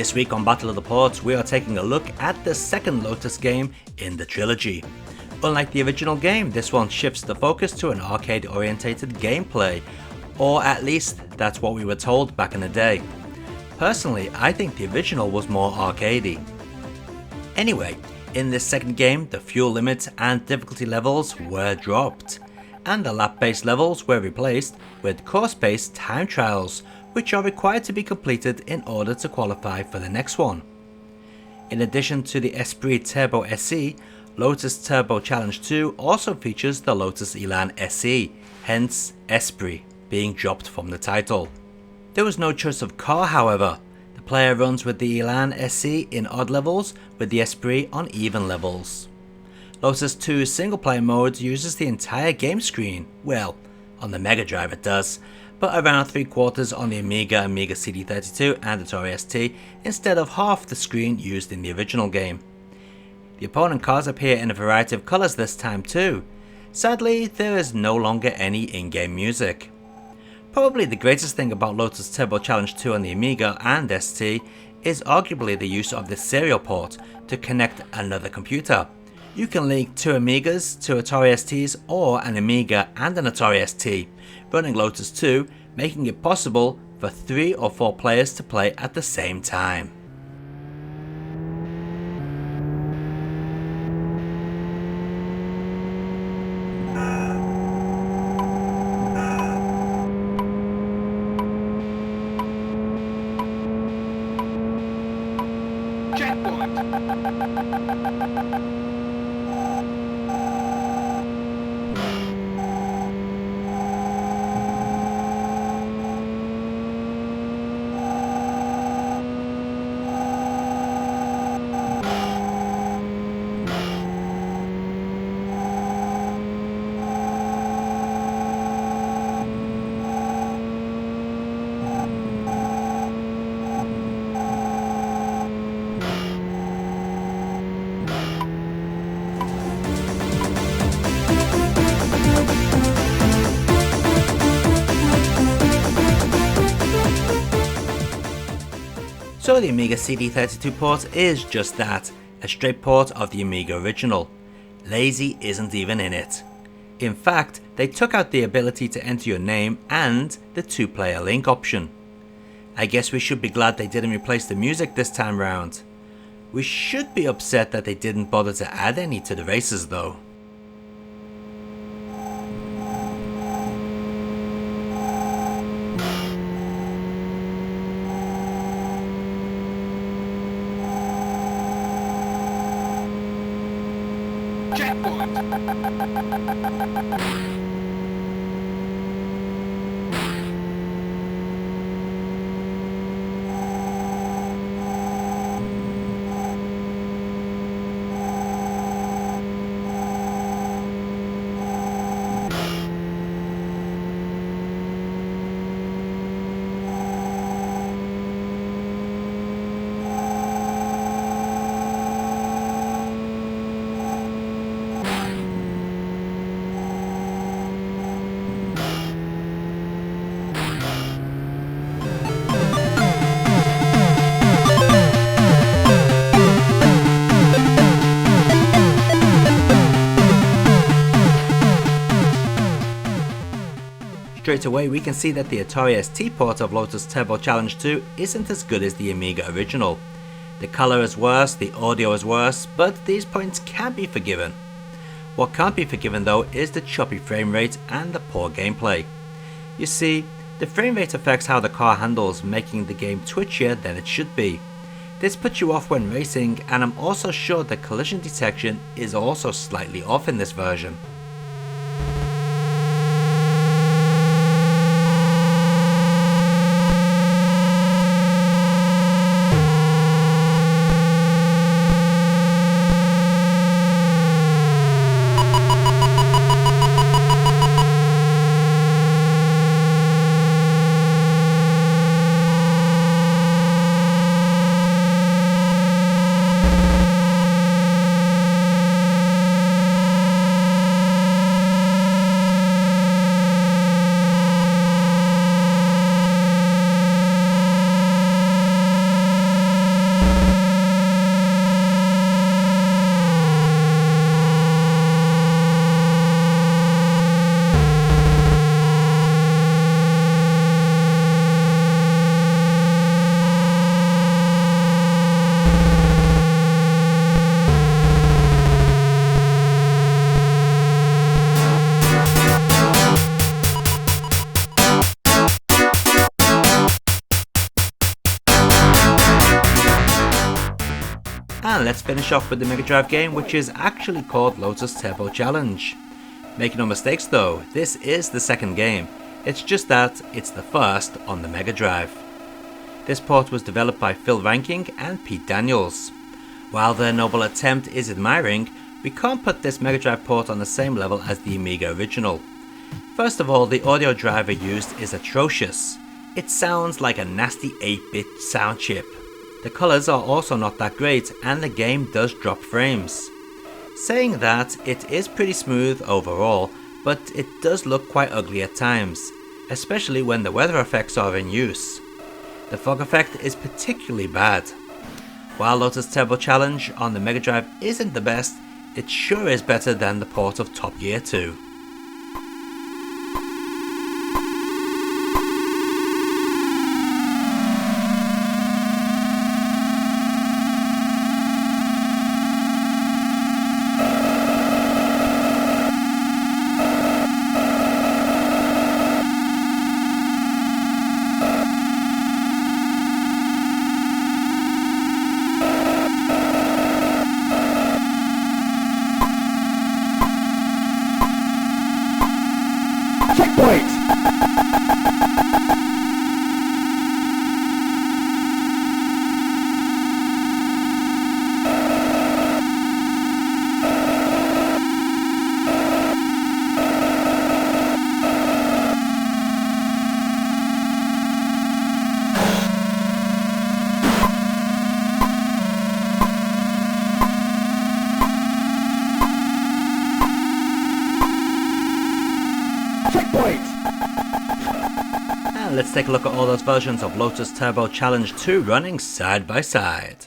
This week on Battle of the Ports, we are taking a look at the second Lotus game in the trilogy. Unlike the original game, this one shifts the focus to an arcade-orientated gameplay, or at least that's what we were told back in the day. Personally, I think the original was more arcadey. Anyway, in this second game, the fuel limit and difficulty levels were dropped, and the lap-based levels were replaced with course-based time trials, which are required to be completed in order to qualify for the next one. In addition to the Esprit Turbo SE, Lotus Turbo Challenge 2 also features the Lotus Elan SE, hence Esprit being dropped from the title. There was no choice of car, however. The player runs with the Elan SE in odd levels, with the Esprit on even levels. Lotus 2's single player mode uses the entire game screen, well, on the Mega Drive it does, but around 3/4 on the Amiga CD32 and Atari ST instead of half the screen used in the original game. The opponent cars appear in a variety of colours this time too. Sadly, there is no longer any in-game music. Probably the greatest thing about Lotus Turbo Challenge 2 on the Amiga and ST is arguably the use of the serial port to connect another computer. You can link two Amigas, two Atari STs, or an Amiga and an Atari ST, running Lotus 2, making it possible for 3 or 4 players to play at the same time. So the Amiga CD32 port is just that, a straight port of the Amiga original. Lazy isn't even in it. In fact, they took out the ability to enter your name and the 2-player link option. I guess we should be glad they didn't replace the music this time round. We should be upset that they didn't bother to add any to the races though. Straight away we can see that the Atari ST port of Lotus Turbo Challenge 2 isn't as good as the Amiga original. The colour is worse, the audio is worse, but these points can be forgiven. What can't be forgiven though is the choppy frame rate and the poor gameplay. You see, the frame rate affects how the car handles, making the game twitchier than it should be. This puts you off when racing, and I'm also sure the collision detection is also slightly off in this version. And let's finish off with the Mega Drive game, which is actually called Lotus Turbo Challenge. Make no mistakes though, this is the second game, it's just that it's the first on the Mega Drive. This port was developed by Phil Ranking and Pete Daniels. While their noble attempt is admiring, we can't put this Mega Drive port on the same level as the Amiga original. First of all, the audio driver used is atrocious. It sounds like a nasty 8-bit sound chip. The colours are also not that great and the game does drop frames. Saying that, it is pretty smooth overall, but it does look quite ugly at times, especially when the weather effects are in use. The fog effect is particularly bad. While Lotus Turbo Challenge on the Mega Drive isn't the best, it sure is better than the port of Top Gear 2. And let's take a look at all those versions of Lotus Turbo Challenge 2 running side by side.